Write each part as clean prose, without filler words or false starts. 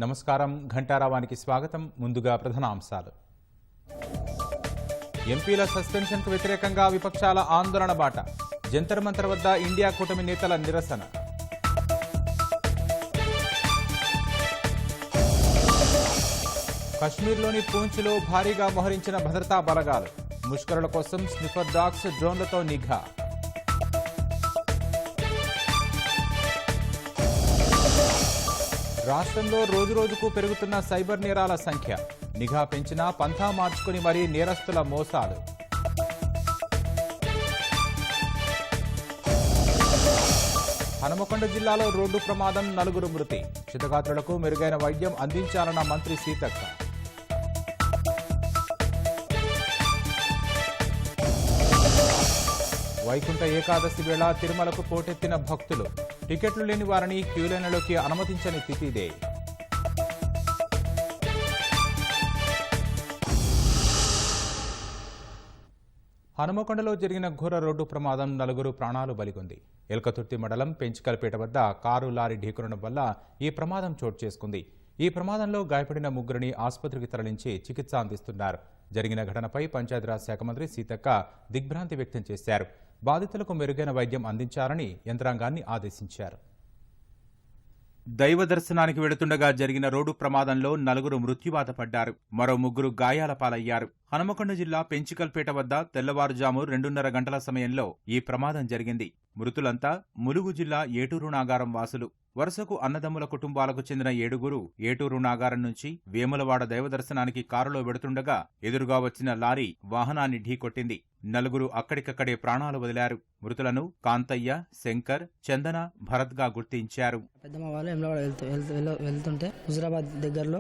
నమస్కారం ఘంటారావానికి స్వాగతం. ముందుగా ప్రధానాంశాలు. ఎంపీల సస్పెన్షన్కు వ్యతిరేకంగా విపక్షాల ఆందోళన బాట. జంతర్ మంతర్ వద్ద ఇండియా కూటమి నేతల నిరసన. కశ్మీర్లోని పూంచ్లో భారీగా మోహరించిన భద్రతా బలగాలు. ముష్కరుల కోసం స్నిఫర్ డాగ్స్, డ్రోన్లతో నిఘా. రాష్ట్రంలో రోజురోజుకు పెరుగుతున్న సైబర్ నేరాల సంఖ్య. నిఘా పెంచినా పంథా మార్చుకుని మరీ నేరస్తుల మోసాలు. హనుమకొండ జిల్లాలో రోడ్డు ప్రమాదం, 4 మృతి. క్షతగాత్రులకు మెరుగైన వైద్యం అందించాలన్న మంత్రి సీతక్క. వైకుంఠ ఏకాదశి వేళ తిరుమలకు పోటెత్తిన భక్తులు. టికెట్లు లేని వారిని క్యూలైన్లలోకి అనుమతించని తిథిదే. హనుమకొండలో జరిగిన ఘోర రోడ్డు ప్రమాదం 4 ప్రాణాలు బలిగొంది. ఎల్కతుర్తి మండలం పెంచికల్పేట వద్ద కారు లారీ ఢీకొనడం వల్ల ఈ ప్రమాదం చోటు చేసుకుంది. ఈ ప్రమాదంలో గాయపడిన 3 ఆసుపత్రికి తరలించి చికిత్స అందిస్తున్నారు. జరిగిన ఘటనపై పంచాయతీరాజ్ శాఖ మంత్రి సీతక్క దిగ్భ్రాంతి వ్యక్తం చేశారు. బాధితులకు మెరుగైన వైద్యం అందించాలని యంత్రాంగాన్ని ఆదేశించారు. దైవ దర్శనానికి వెళుతుండగా జరిగిన రోడ్డు ప్రమాదంలో 4 మృత్యువాత పడ్డారు. మరో 3 గాయాల పాలయ్యారు. హనుమకొండ జిల్లా పెంచికల్పేట వద్ద తెల్లవారుజాము 2:30 గంటల సమయంలో ఈ ప్రమాదం జరిగింది. మృతులంతా ములుగు జిల్లా ఏటూరు నాగారం వాసులు. వరుసకు అన్నదమ్ముల కుటుంబాలకు చెందిన 7 ఏటూరు నాగారం నుంచి వేములవాడ దైవదర్శనానికి కారులో వెడుతుండగా ఎదురుగా వచ్చిన లారీ వాహనాన్ని ఢీకొట్టింది. 4 అక్కడికక్కడే ప్రాణాలు వదిలారు. మృతులను కాంతయ్య, శంకర్, చందన, భరత్గా గుర్తించారు. పెద్దమ్మ వాళ్ళు వెళ్తుంటే హుజరాబాద్ దగ్గరలో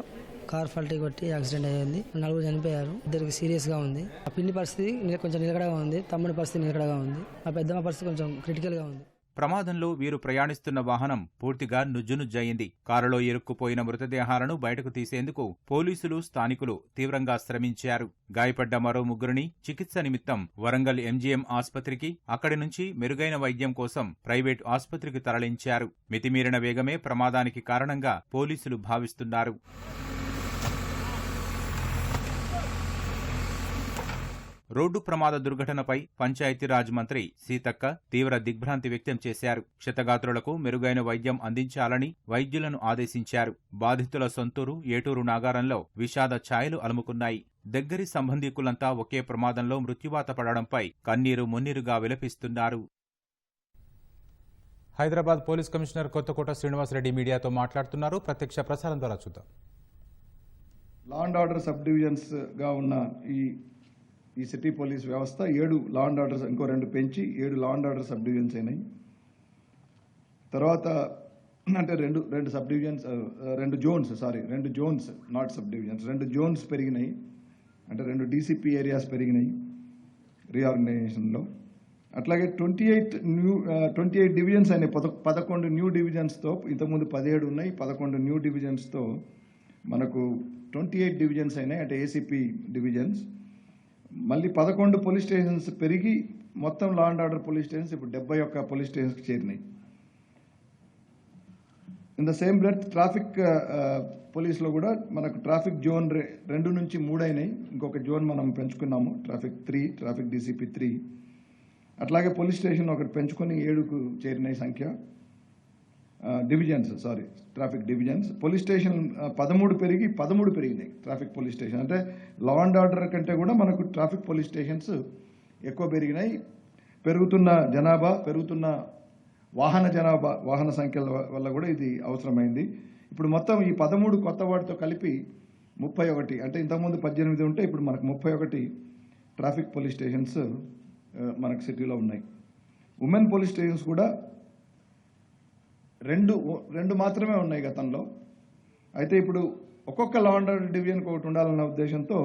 కార్ పల్టీ కొట్టి యాక్సిడెంట్ అయ్యింది. 4 చనిపోయారు. 2 సీరియస్ గా ఉంది. ఆ పిన్ని పరిస్థితి కొంచెం నిలకడగా ఉంది. తమ్ముడి పరిస్థితి నిలకడగా ఉంది. ఆ పెద్దమ్మ పరిస్థితి కొంచెం క్రిటికల్ గా ఉంది. ప్రమాదంలో వీరు ప్రయాణిస్తున్న వాహనం పూర్తిగా నుజ్జునుజ్జయింది. కారులో ఇరుక్కుపోయిన మృతదేహాలను బయటకు తీసేందుకు పోలీసులు, స్థానికులు తీవ్రంగా శ్రమించారు. గాయపడ్డ మరో 3 చికిత్స నిమిత్తం వరంగల్ ఎంజీఎం ఆసుపత్రికి, అక్కడి నుంచి మెరుగైన వైద్యం కోసం ప్రైవేట్ ఆసుపత్రికి తరలించారు. మితిమీరిన వేగమే ప్రమాదానికి కారణంగా పోలీసులు భావిస్తున్నారు. రోడ్డు ప్రమాద దుర్ఘటనపై పంచాయతీరాజ్ మంత్రి సీతక్క తీవ్ర దిగ్భ్రాంతి వ్యక్తం చేశారు. క్షతగాత్రులకు మెరుగైన వైద్యం అందించాలని వైద్యులను ఆదేశించారు. బాధితుల సొంతూరు ఏటూరు నాగారంలో విషాద ఛాయలు అలుముకున్నాయి. దగ్గరి సంబంధీకులంతా ఒకే ప్రమాదంలో మృత్యువాత పడడంపై కన్నీరు మున్నీరుగా విలపిస్తున్నారు. హైదరాబాద్ పోలీస్ కమిషనర్ కొత్తకోట శ్రీనివాసరెడ్డి మీడియాతో మాట్లాడుతున్నారు. ప్రత్యక్ష ప్రసారం ద్వారా చూద్దాం. లా అండ్ ఆర్డర్ సబ్ డివిజన్స్ గా ఉన్న ఈ సిటీ పోలీస్ వ్యవస్థ 7 లా అండ్ ఆర్డర్స్, ఇంకో 2 పెంచి 7 law and order subdivisions అయినాయి. తర్వాత అంటే రెండు subdivisions, 2 zones, 2 zones, not subdivisions, 2 zones పెరిగినాయి. అంటే 2 డీసీపీ ఏరియాస్ పెరిగినాయి రీఆర్గనైజేషన్లో. అట్లాగే 28 డివిజన్స్ అయినాయి. 11 న్యూ డివిజన్స్తో, ఇంతకుముందు 17 ఉన్నాయి. 11 న్యూ డివిజన్స్తో మనకు 28 డివిజన్స్ అయినాయి. అంటే ఏసీపీ డివిజన్స్. మళ్ళీ 11 పోలీస్ స్టేషన్స్ పెరిగి మొత్తం law and order police stations ఇప్పుడు 71 పోలీస్ స్టేషన్స్కి చేరినాయి. In the same breath traffic పోలీస్లో కూడా మనకు ట్రాఫిక్ జోన్ 2 నుంచి 3 అయినాయి. ఇంకొక జోన్ మనం పెంచుకున్నాము, ట్రాఫిక్ డీసీపీ 3. అట్లాగే పోలీస్ స్టేషన్ ఒకటి పెంచుకొని 7కు చేరినాయి సంఖ్య. Traffic divisions. పోలీస్ స్టేషన్ 13 పెరిగి 13 పెరిగినాయి ట్రాఫిక్ పోలీస్ స్టేషన్. అంటే లా అండ్ ఆర్డర్ కంటే కూడా మనకు ట్రాఫిక్ పోలీస్ స్టేషన్స్ ఎక్కువ పెరిగినాయి. పెరుగుతున్న జనాభా, పెరుగుతున్న వాహన సంఖ్యల వల్ల కూడా ఇది అవసరమైంది. ఇప్పుడు మొత్తం ఈ 13 కొత్త వాటితో కలిపి 31, అంటే ఇంతకుముందు 18 ఉంటే ఇప్పుడు మనకు 31 ట్రాఫిక్ పోలీస్ స్టేషన్స్ మనకు సిటీలో ఉన్నాయి. ఉమెన్ పోలీస్ స్టేషన్స్ కూడా 2 మాత్రమే ఉన్నాయి గతంలో. అయితే ఇప్పుడు ఒక్కొక్క లా అండ్ ఆర్డర్ డివిజన్కి ఒకటి ఉండాలన్న ఉద్దేశంతో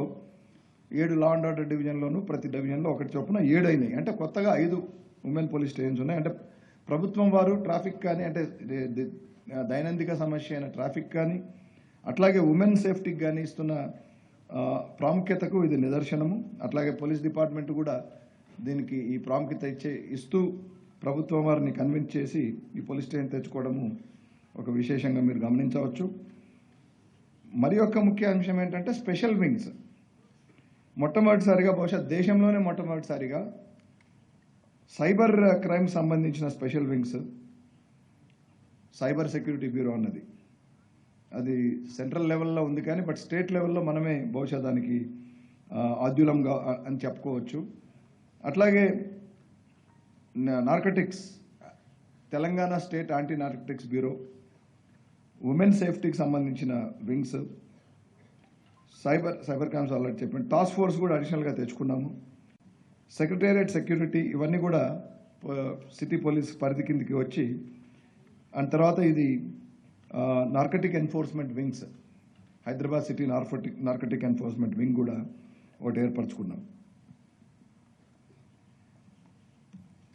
7 లా అండ్ ఆర్డర్ డివిజన్లోనూ ప్రతి డివిజన్లో ఒకటి చొప్పున 7 అయినాయి. అంటే కొత్తగా 5 ఉమెన్ పోలీస్ స్టేషన్స్ ఉన్నాయి. అంటే ప్రభుత్వం వారు ట్రాఫిక్ కానీ, అంటే దైనందిక సమస్య అయిన ట్రాఫిక్ కానీ, అట్లాగే ఉమెన్ సేఫ్టీకి కానీ ఇస్తున్న ప్రాముఖ్యతకు ఇది నిదర్శనము. అట్లాగే పోలీస్ డిపార్ట్మెంట్ కూడా దీనికి ఈ ప్రాముఖ్యత ఇస్తూ ప్రభుత్వం వారిని కన్విన్స్ చేసి ఈ పోలీస్ స్టేషన్ తెచ్చుకోవడము ఒక విశేషంగా మీరు గమనించవచ్చు. మరి ఒక ముఖ్య అంశం ఏంటంటే స్పెషల్ వింగ్స్. మొట్టమొదటిసారిగా, బహుశా దేశంలోనే మొట్టమొదటిసారిగా సైబర్ క్రైమ్ సంబంధించిన special wings, cyber security bureau అన్నది అది సెంట్రల్ లెవెల్లో ఉంది, కానీ బట్ స్టేట్ లెవెల్లో మనమే బహుశా దానికి ఆద్యులంగా అని చెప్పుకోవచ్చు. అట్లాగే narcotics, Telangana state anti narcotics bureau, women సేఫ్టీకి సంబంధించిన వింగ్స్, సైబర్ క్రైమ్స్ ఆల్రెడీ చెప్పాను. టాస్క్ ఫోర్స్ కూడా అడిషనల్గా తెచ్చుకున్నాము. సెక్రటేరియట్ సెక్యూరిటీ, ఇవన్నీ కూడా సిటీ పోలీస్ పరిధి కిందకి వచ్చి, అండ్ తర్వాత ఇది narcotic enforcement wings, Hyderabad city narcotic enforcement wing కూడా ఒకటి ఏర్పరచుకున్నాం.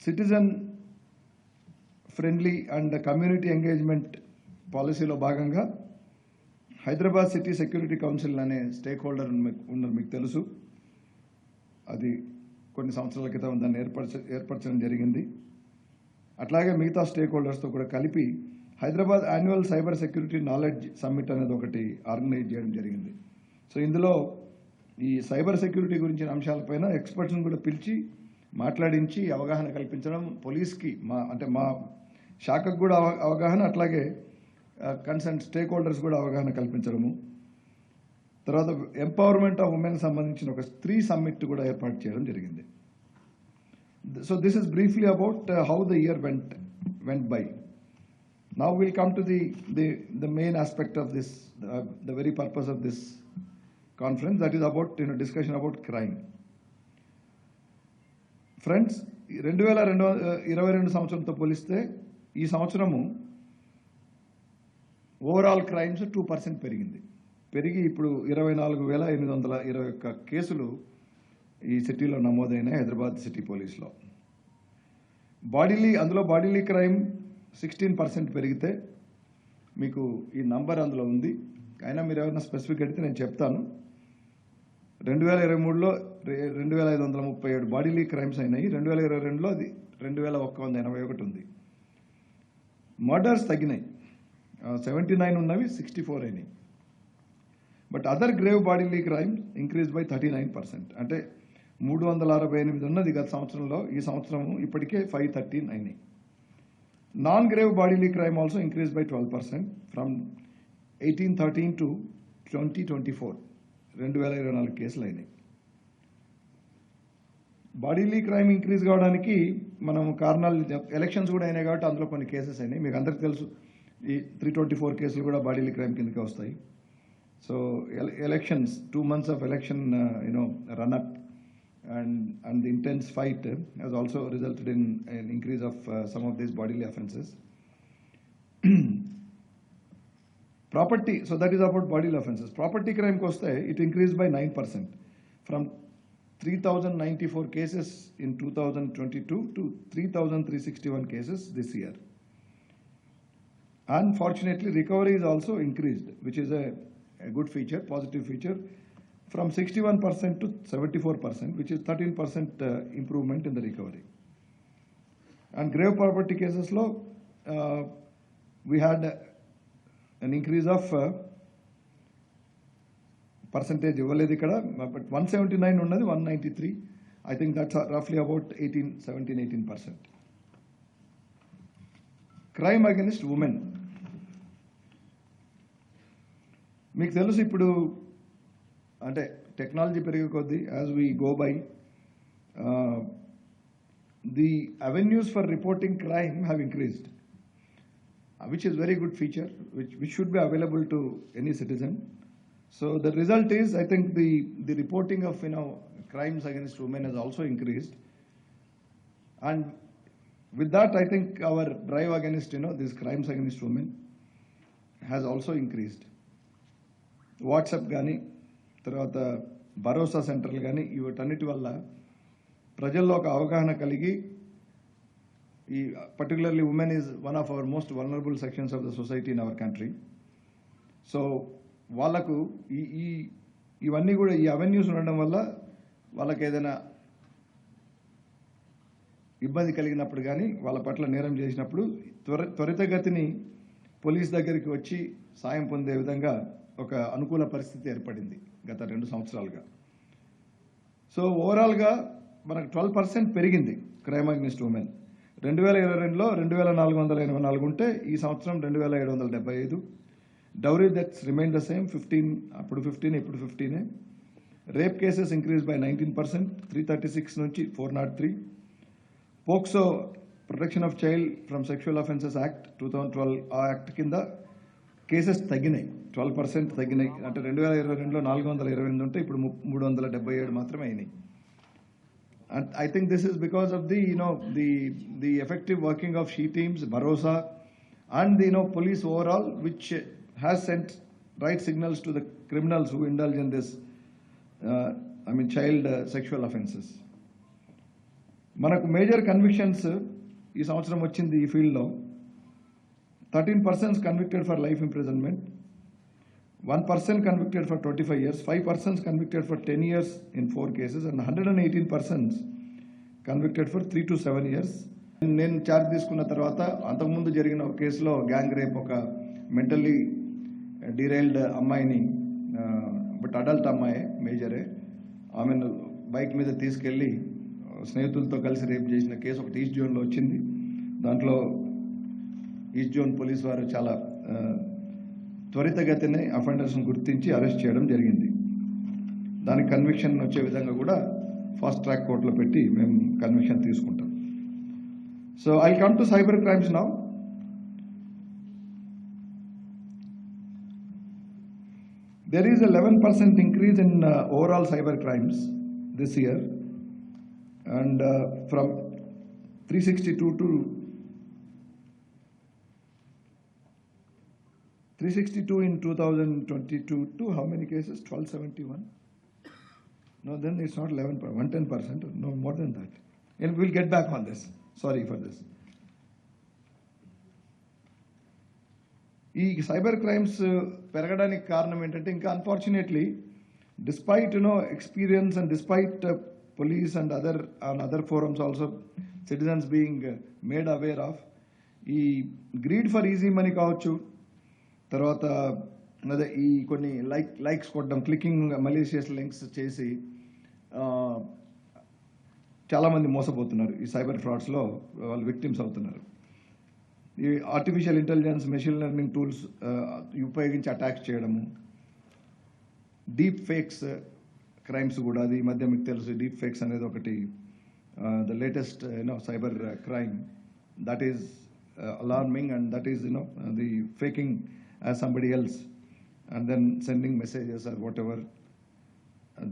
Citizen friendly and community engagement పాలసీలో భాగంగా హైదరాబాద్ సిటీ సెక్యూరిటీ కౌన్సిల్ అనే స్టేక్ హోల్డర్ ఉన్నారు, మీకు తెలుసు. అది కొన్ని సంవత్సరాల క్రితం దాన్ని ఏర్పరచడం జరిగింది. అట్లాగే మిగతా స్టేక్ హోల్డర్స్తో కూడా కలిపి Hyderabad annual cyber security knowledge summit అనేది ఒకటి ఆర్గనైజ్ చేయడం జరిగింది. సో ఇందులో ఈ సైబర్ సెక్యూరిటీ గురించిన అంశాలపైన ఎక్స్పర్ట్స్ని కూడా పిలిచి మాట్లాడించి అవగాహన కల్పించడం, పోలీస్కి మా శాఖకు కూడా అవగాహన, అట్లాగే కన్సర్న్ స్టేక్ హోల్డర్స్ కూడా అవగాహన కల్పించడము. తర్వాత ఎంపవర్మెంట్ ఆఫ్ ఉమెన్ సంబంధించిన ఒక స్త్రీ సమ్మిట్ కూడా ఏర్పాటు చేయడం జరిగింది. So this is briefly about how the year went by. Now we'll come to the main aspect of this, the very purpose of this conference, that is about discussion about crime. Friends, 2022 సంవత్సరంతో పోలిస్తే ఈ సంవత్సరము overall crimes 2% పెరిగి ఇప్పుడు 24,821 కేసులు ఈ సిటీలో నమోదైనాయి Hyderabad city పోలీస్లో. అందులో బాడీలీ క్రైమ్ 16% పెరిగితే, మీకు ఈ నంబర్ అందులో ఉంది, అయినా మీరు ఏమైనా స్పెసిఫిక్ అడిగితే నేను చెప్తాను. 2023లో 2,537 బాడీలీ క్రైమ్స్ అయినాయి. 2022లో అది 2,181 ఉంది. మర్డర్స్ తగ్గినాయి, 79 ఉన్నవి 64 అయినాయి. But other grave bodily crimes increase by 39%. అంటే 368 ఉన్నది గత సంవత్సరంలో, ఈ సంవత్సరం ఇప్పటికే 513 అయినాయి. Non-grave bodily crime also increased by 12% from 1813 to 2024. 2024 కేసులు అయినాయి. బాడీలీ క్రైమ్ ఇంక్రీజ్ కావడానికి మనం కారణాలు, ఎలక్షన్స్ కూడా అయినాయి కాబట్టి అందులో కొన్ని కేసెస్ అయినాయి. మీకు అందరికీ తెలుసు, ఈ 324 కేసులు కూడా బాడీలీ క్రైమ్ కిందకే వస్తాయి. So elections, 2 months of election run up and the intense fight has also resulted in an increase of some of these bodily offences. Property, so that is about bodily offences. Property crime koste, it increased by 9% from 3,094 cases in 2022 to 3,361 cases this year. Unfortunately, recovery is also increased, which is a good feature, positive feature, from 61% to 74%, which is 13% improvement in the recovery. And grave property cases law, we had an increase of percentage ఇవ్వలేదు ఇక్కడ, but 179 ఉన్నది 193. I think that's roughly about 18%. Crime against women. మీకు తెలుసు, ఇప్పుడు అంటే technology పెరిగే కొద్దీ, as we go by, the avenues for reporting crime have increased, which is very good feature, which should be available to any citizen. So the result is, I think the reporting of crimes against women has also increased, and with that I think our drive against these crimes against women has also increased. WhatsApp గానీ, తర్వాత భరోసా సెంటర్లు కానీ, వీటన్నిటి వల్ల ప్రజల్లో ఒక అవగాహన కలిగి, ఈ particularly women is one of our most vulnerable sections of the society in our country. So వాళ్ళకు ఇవన్నీ కూడా, ఈ అవెన్యూస్ ఉండడం వల్ల వాళ్ళకి ఏదైనా ఇబ్బంది కలిగినప్పుడు కానీ, వాళ్ళ పట్ల నేరం చేసినప్పుడు త్వరితగతిని పోలీస్ దగ్గరికి వచ్చి సాయం పొందే విధంగా ఒక అనుకూల పరిస్థితి ఏర్పడింది గత 2 సంవత్సరాలుగా. సో ఓవరాల్గా మనకు 12% పెరిగింది క్రైమ్ అగెన్స్ట్ ఉమెన్. 2022లో 2484 ఉంటే ఈ సంవత్సరం 2775. Dowry deaths remain the same, 15 అప్పుడు 15 ఇప్పుడు 15. రేప్ కేసెస్ ఇంక్రీజ్ బై 19%, 336 నుంచి 403. POCSO protection of child from sexual offences act 2012 ఆ యాక్ట్ కింద కేసెస్ తగ్గినాయి, 12% తగ్గినాయి. అంటే 2022లో 428 ఉంటే ఇప్పుడు 377 మాత్రమే అయినాయి. And I think this is because of the effective working of SHE teams, Bharosa, and the police overall, which has sent right signals to the criminals who indulge in this, child sexual offences. మనకు major convictions ఈ సంవత్సరం వచ్చింది ఈ ఫీల్డ్లో. 13 persons convicted for life imprisonment, 1 person convicted for 25 years, 5 persons convicted for 10 years in 4 cases, and 118 persons convicted for 3 to 7 years. నేను charge తీసుకున్న తర్వాత అంతకుముందు జరిగిన ఒక కేసులో గ్యాంగ్ రేప్, ఒక మెంటల్లీ డిరైల్డ్ అమ్మాయిని, బట్ అడల్ట్ అమ్మాయి, మేజరే, ఆమెను బైక్ మీద తీసుకెళ్ళి స్నేహితులతో కలిసి రేప్ చేసిన కేసు ఒకటి ఈస్ట్ జోన్లో వచ్చింది. దాంట్లో ఈస్ట్ జోన్ పోలీస్ వారు చాలా త్వరితగతినే అఫెండర్స్ను గుర్తించి అరెస్ట్ చేయడం జరిగింది. దానికి కన్విక్షన్ వచ్చే విధంగా కూడా ఫాస్ట్ ట్రాక్ కోర్టులో పెట్టి మేము కన్విక్షన్ తీసుకుంటాం. So I come to cyber crimes now. There is 11% increase in overall cyber crimes this year, and from 362 to 362 in 2022 to how many cases? 1271. No, then it's not 11%, 110%. No, more than that. And we'll get back on this. Sorry for this. ఈ cyber crimes పెరగడానికి కారణం ఏంటంటే, ఇంకా unfortunately despite experience and despite police and other forums also, citizens being made aware of ఈ greed for easy money కావచ్చు, తర్వాత అదే ఈ కొన్ని లైక్స్ కొట్టడం, క్లికింగ్ మలీషియస్ లింక్స్ చేసి చాలామంది మోసపోతున్నారు. ఈ సైబర్ ఫ్రాడ్స్లో వాళ్ళు విక్టిమ్స్ అవుతున్నారు. ఈ artificial intelligence, machine learning tools ఉపయోగించి అటాక్స్ చేయడము, డీప్ ఫేక్స్ క్రైమ్స్ కూడా. అది ఈ మధ్య మీకు తెలుసు, డీప్ ఫేక్స్ అనేది ఒకటి the latest cyber crime that is alarming, and that is the faking as somebody else and then sending messages or whatever,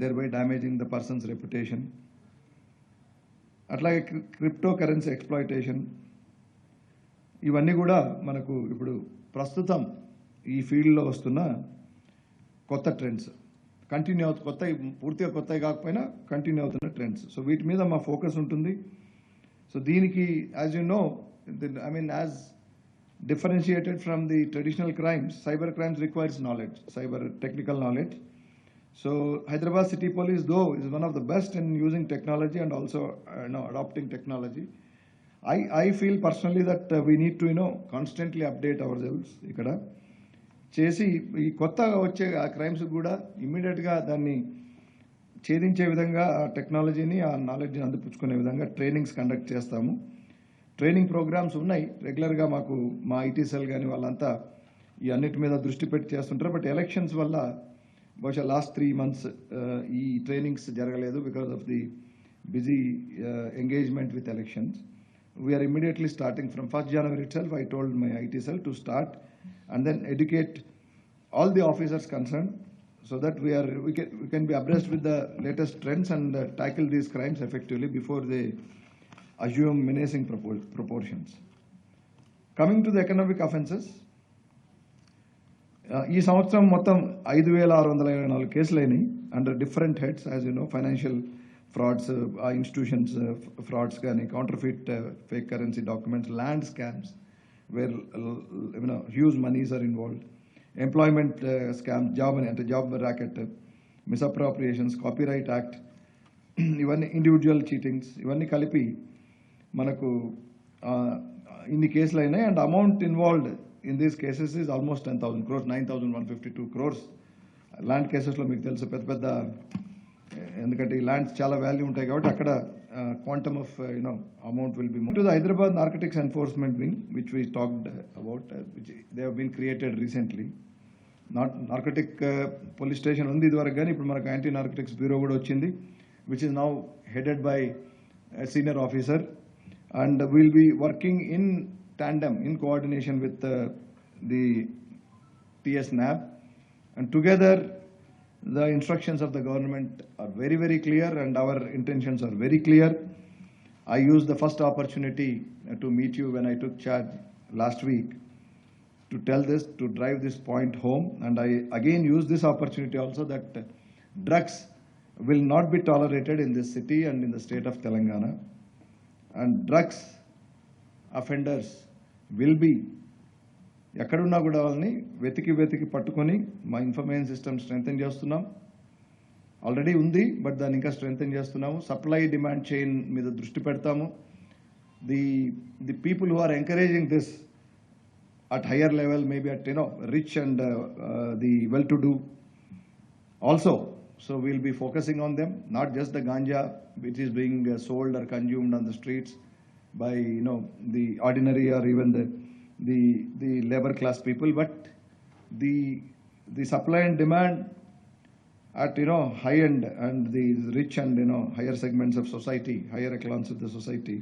thereby damaging the person's reputation. అట్లాగే crypto currency exploitation, ఇవన్నీ కూడా మనకు ఇప్పుడు ప్రస్తుతం ఈ ఫీల్డ్లో వస్తున్న కొత్త ట్రెండ్స్, కంటిన్యూ పూర్తిగా కొత్తవి కాకపోయినా కంటిన్యూ అవుతున్న ట్రెండ్స్. సో వీటి మీద మా ఫోకస్ ఉంటుంది. సో దీనికి as you no, as differentiated from the traditional crimes, cyber crimes requires knowledge, cyber technical knowledge. So Hyderabad City Police, though, is one of the best in using technology and also adopting technology. I feel personally that we need to constantly update ourselves. ఇక్కడ చేసి ఈ కొత్తగా వచ్చే ఆ crimes కూడా ఇమ్మీడియట్గా దాన్ని ఛేదించే విధంగా ఆ టెక్నాలజీని, ఆ నాలెడ్జ్ని అందిపుచ్చుకునే విధంగా ట్రైనింగ్స్ కండక్ట్ చేస్తాము. ట్రైనింగ్ ప్రోగ్రామ్స్ ఉన్నాయి రెగ్యులర్గా. మాకు మా ఐటీ సెల్ కానీ వాళ్ళంతా ఈ అన్నిటి మీద దృష్టి పెట్టి చేస్తుంటారు. బట్ ఎలక్షన్స్ వల్ల బహుశా లాస్ట్ 3 months ఈ ట్రైనింగ్స్ జరగలేదు because of the busy engagement with elections. We're immediately starting from 1st January itself. I told my IT cell to start and then educate all the officers concerned so that we can be abreast with the latest trends and tackle these crimes effectively before they assume menacing proportions. Coming to the economic offences, ఈ సంవత్సరం మొత్తం 5,624 కేసులు అయినాయి under different heads. As you know, financial frauds, institutions frauds కానీ, counterfeit fake currency documents, land scams where huge monies are involved, employment scam, job racket, misappropriations, copyright act, ఇవన్నీ individual cheatings, ఇవన్నీ కలిపి మనకు ఇన్ని కేసులు అయినాయి. And amount involved in these cases is almost 10,000 crores, 9,152 crores. Land కేసెస్లో మీకు తెలుసు పెద్ద పెద్ద, ఎందుకంటే ఈ ల్యాండ్స్ చాలా వాల్యూ ఉంటాయి కాబట్టి అక్కడ quantum of amount will be to the Hyderabad narcotics enforcement wing which we talked about, which they have been created recently. Narcotic police station ఉంది ఇదివరకు, కానీ ఇప్పుడు మనకు యాంటీ నార్కటిక్స్ బ్యూరో కూడా వచ్చింది, which is now headed by senior officer, and we'll be working in tandem, in coordination with the TS NAB, and together the instructions of the government are very, very clear and our intentions are very clear. I used the first opportunity to meet you when I took charge last week to tell this, to drive this point home, and I again use this opportunity also that drugs will not be tolerated in this city and in the state of Telangana. And drugs offenders will be, ఎక్కడున్నా కూడా వాళ్ళని వెతికి పట్టుకొని మా information system strengthen చేస్తున్నాం. Already ఉంది, but దాన్ని ఇంకా స్ట్రెంగ్తెన్ చేస్తున్నాము. సప్లై డిమాండ్ చైన్ మీద దృష్టి పెడతాము. The people who are encouraging this at higher level, maybe at rich and the well to do also. So we'll be focusing on them, not just the ganja which is being sold or consumed on the streets by the ordinary or even the labor class people, but the supply and demand at high end and the rich and higher segments of society, higher echelons of the society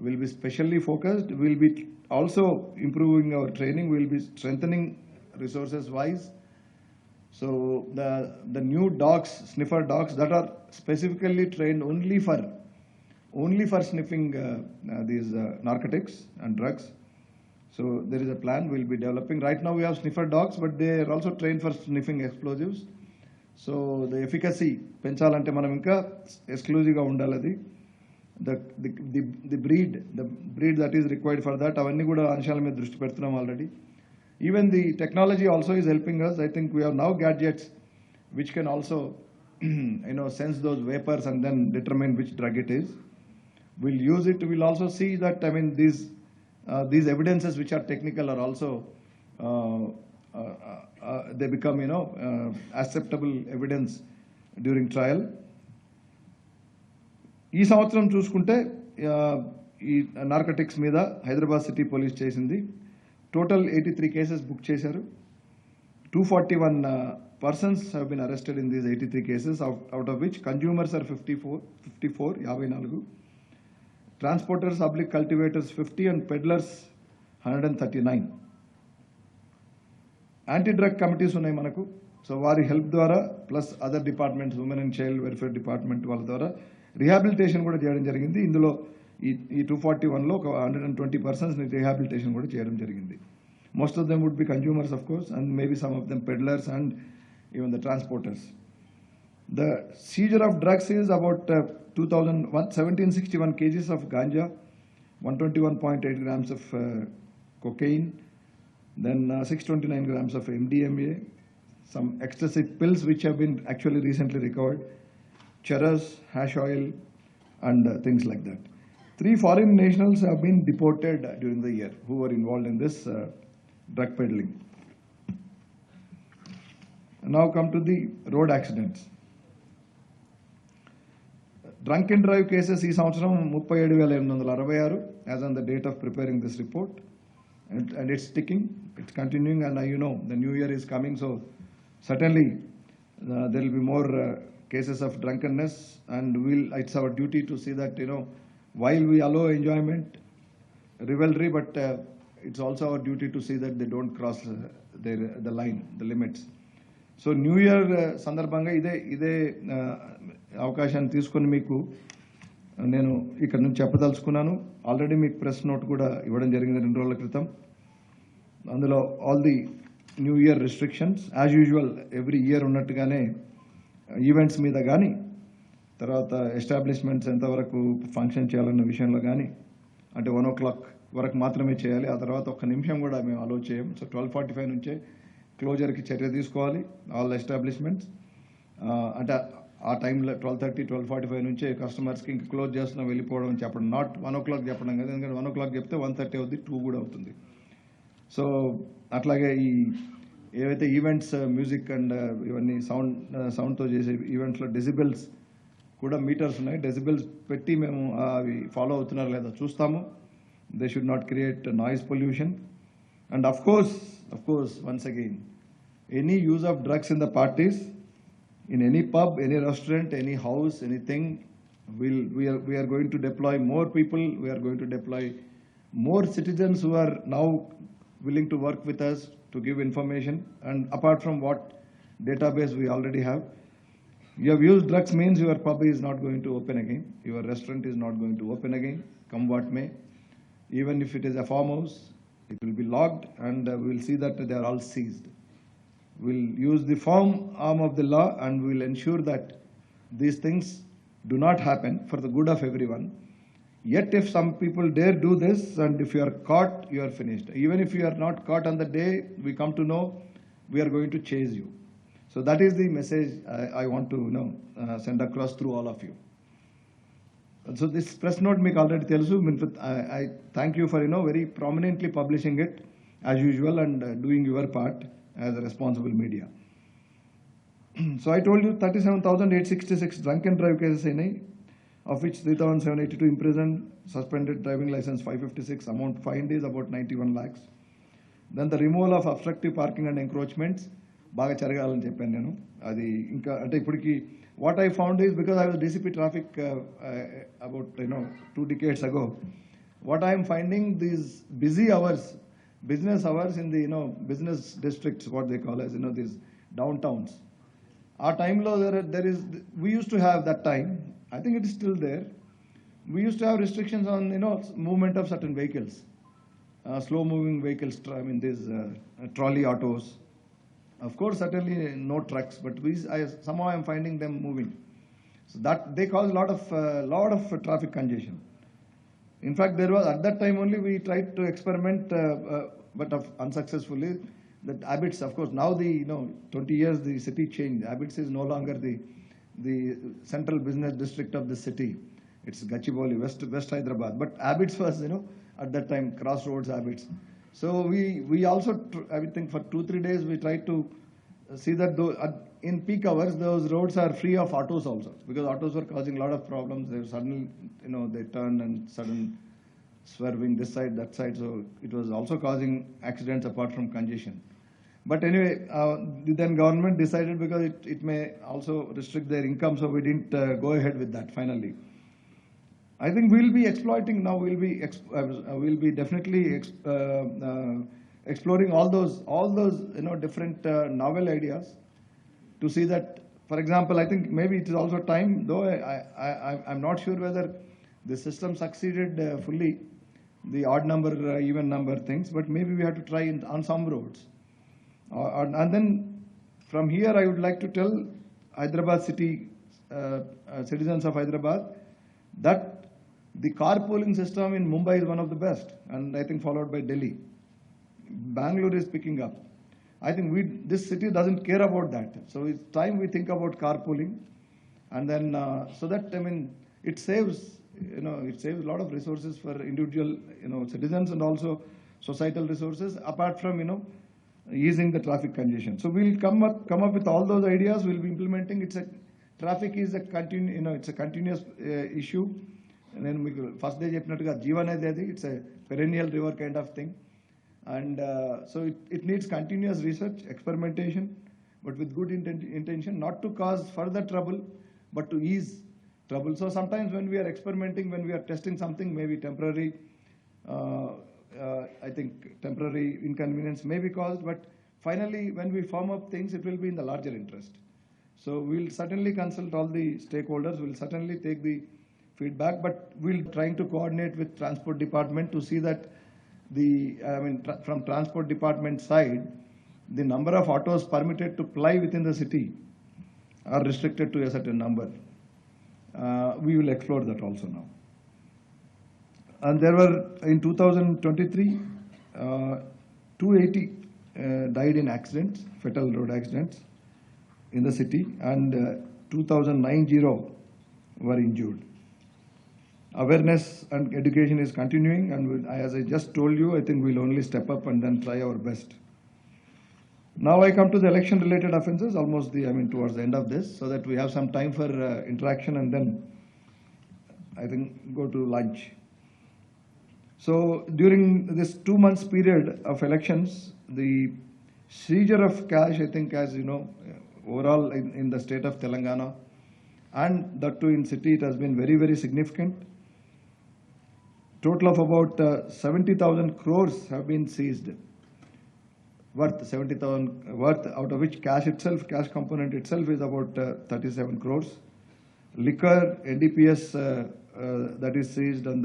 will be specially focused. We'll be also improving our training. We'll be strengthening resources wise. So the new dogs, sniffer dogs that are specifically trained only for sniffing these narcotics and drugs. So there is a plan we'll be developing. Right now we have sniffer dogs, but they are also trained for sniffing explosives. So the efficacy పెంచాలంటే మనం ఇంకా ఎక్స్క్లూజివ్గా ఉండాలి. అది the breed that is required for that, అవన్నీ కూడా అంశాల మీద దృష్టి పెడుతున్నాం already. Even the technology also is helping us. I think we have now gadgets which can also sense those vapors and then determine which drug it is. We'll use it. We'll also see that, these evidences which are technical are also they become acceptable evidence during trial. ఈ సంవత్సరం చూసుకుంటే ఈ narcotics మీద Hyderabad city police చేసింది total 83 cases book చేశారు. 241 persons have been arrested in these 83 cases, out of which consumers are 54, transporters, public cultivators 50, and peddlers 139. Anti-drug committees ఉన్నాయి మనకు. So వారి హెల్ప్ ద్వారా plus other departments, women and child welfare department వాళ్ళ ద్వారా rehabilitation కూడా చేయడం జరిగింది. ఇందులో ఈ 241లో ఒక 120 personsని రీహాబిలిటేషన్ కూడా చేయడం జరిగింది. Most of them would be consumers, of course, and maybe some of them peddlers and even the transporters. The seizure of drugs is about 1761 kgs of ganja, 121.8 grams of cocaine, then 629 grams of MDMA, some ecstasy pills which have been actually recently recovered, charas, hash oil, and things like that. 3 foreign nationals have been deported during the year who were involved in this drug peddling. Now come to the road accidents. Drunk and drive cases ఈ సంవత్సరం 37,866 as on the date of preparing this report, and it's ticking, it's continuing, and the new year is coming, so certainly there will be more cases of drunkenness, and it's our duty to see that while we allow enjoyment, revelry, but it's also our duty to see that they don't cross the line, the limits. So New Year సందర్భంగా ఇదే అవకాశాన్ని తీసుకొని మీకు నేను ఇక్కడ నుంచి చెప్పదలుచుకున్నాను. Already మీకు ప్రెస్ నోట్ కూడా ఇవ్వడం జరిగింది 2 రోజుల క్రితం. అందులో all the new year restrictions as usual every year ఉన్నట్టుగానే ఈవెంట్స్ మీద కానీ, తర్వాత ఎస్టాబ్లిష్మెంట్స్ ఎంతవరకు ఫంక్షన్ చేయాలన్న విషయంలో కానీ, అంటే 1 o'clock వరకు మాత్రమే చేయాలి, ఆ తర్వాత 1 నిమిషం కూడా మేము అలో చేయం. సో 12:45 నుంచే క్లోజర్కి చర్య తీసుకోవాలి ఆల్ ఎస్టాబ్లిష్మెంట్స్. అంటే ఆ టైంలో 12:30, 12:45 నుంచే కస్టమర్స్కి ఇంక క్లోజ్ చేస్తున్నాం వెళ్ళిపోవడం చెప్పడం, నాట్ 1 o'clock చెప్పడం కదా, ఎందుకంటే 1 o'clock చెప్తే 1:30 అవుతుంది, 2 కూడా అవుతుంది. సో అట్లాగే ఈ ఏవైతే ఈవెంట్స్ మ్యూజిక్ అండ్ ఇవన్నీ సౌండ్తో చేసే ఈవెంట్స్లో డెసిబెల్స్ కూడా మీటర్స్ ఉన్నాయి. డెసిబెల్స్ పెట్టి మేము అవి ఫాలో అవుతున్నారో లేదో చూస్తాము. They should not create noise pollution. And of course once again, any use of drugs in the parties, in any pub, any restaurant, any house, anything, we are going to deploy more people. We are going to deploy more citizens who are now willing to work with us to give information. And apart from what database we already have, you have used drugs means your pub is not going to open again. Your restaurant is not going to open again, come what may. Even if it is a farmhouse, it will be logged, and we will see that they are all seized. We'll use the firm arm of the law, and we'll ensure that these things do not happen for the good of everyone. Yet if some people dare do this, and if you are caught, you are finished. Even if you are not caught on the day we come to know, we are going to chase you. So that is the message I want to send across through all of you. So this press note meeku already telusu. I thank you for very prominently publishing it as usual, and doing your part as a responsible media. So I told you 37,866 drunken drive cases ainai, of which 3,782 imprisoned, suspended driving license 556, amount fined is about 91 lakhs. Then the removal of obstructive parking and encroachments baga jaragalani cheppanu nenu. Adi inka ante ippudiki what I found is, because I was DCP traffic about 2 decades ago, what I am finding, these busy hours, business hours in the business districts, what they call as these downtowns. Our time lo there is, we used to have that time. I think it is still there. We used to have restrictions on movement of certain vehicles, slow moving vehicles. I mean these trolley autos. Of course, certainly no trucks, but somehow I am finding them moving. So that they cause a lot of traffic congestion. In fact, there was at that time only we tried to experiment, but unsuccessfully. That Abbots, of course, now the 20 years the city changed. Abbots is no longer the central business district of the city. It's Gachibowli, West Hyderabad. But Abbots was at that time crossroads Abbots. So we also I think for 2-3 days we tried to see that in peak hours those roads are free of autos also, because autos were causing a lot of problems. They suddenly they turn and sudden swerving this side that side, so it was also causing accidents apart from congestion. But anyway, then government decided, because it may also restrict their income, so we didn't go ahead with that finally. I think we'll be exploiting now. We'll be definitely exploring all those different novel ideas to see that. For example, I think maybe it is also time, though I'm not sure whether the system succeeded fully, the odd number, even number things, but maybe we have to try on some roads. And then from here, I would like to tell Hyderabad city citizens of Hyderabad that the carpooling system in Mumbai is one of the best, and I think followed by Delhi. Bangalore is picking up. I think this city doesn't care about that. So it's time we think about carpooling, and then so that it saves a lot of resources for individual citizens, and also societal resources, apart from easing the traffic congestion. So we'll come up with all those ideas. We'll be implementing. Traffic is a it's a continuous issue. And then first day చెప్పినట్టుగా జీవన్ అనేది it's a perennial river kind of thing, and so it needs continuous research, experimentation, but with good intention, not to cause further trouble, but to ease trouble. So sometimes when we are experimenting, when we are testing something, maybe temporary I think temporary inconvenience may be caused, but finally when we firm up things, it will be in the larger interest. So we'll certainly consult all the stakeholders. We'll certainly take the feedback, but we'll trying to coordinate with Transport Department to see that from Transport Department side, the number of autos permitted to ply within the city are restricted to a certain number. We will explore that also now. And there were in 2023 280 died in accidents, fatal road accidents in the city, and 2,090 were injured. Awareness and education is continuing, and as I just told you, I think we'll only step up and then try our best. Now I come to the election-related offences, towards the end of this, so that we have some time for interaction, and then I think go to lunch. So during this 2 months period of elections, the seizure of cash, I think, as you know, overall in the state of Telangana, and that too in city, it has been very, very significant. Total of about 70,000 crores have been seized. Worth 70,000 worth, out of which cash component itself is about 37 crores. Liquor, NDPS that is seized, and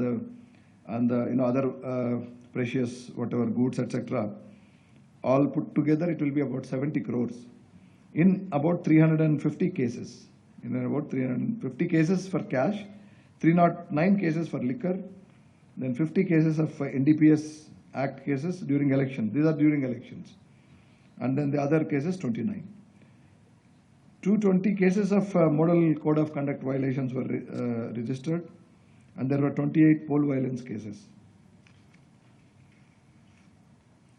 the other precious whatever goods, etc. All put together, it will be about 70 crores in about 350 cases. In about 350 cases for cash, 309 cases for liquor, then 50 cases of NDPS Act cases during elections. These are during elections. And then the other cases, 29. 220 cases of Model Code of Conduct violations were registered, and there were 28 poll violence cases.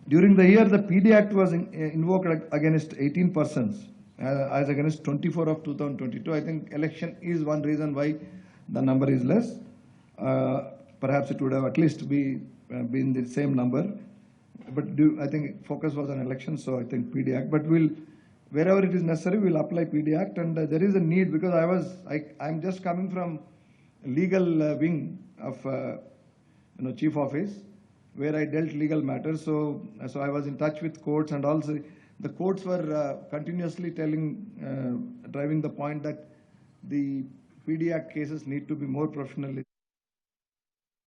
During the year, the PD Act was invoked against 18 persons, as against 24 of 2022. I think election is one reason why the number is less. Perhaps it would have at least been the same number. But I think focus was on elections, so I think PD Act. But wherever it is necessary, we'll apply PD Act. And there is a need, because I'm just coming from legal wing of chief office, where I dealt legal matters. So I was in touch with courts, and also the courts were continuously driving the point that the PD Act cases need to be more professionally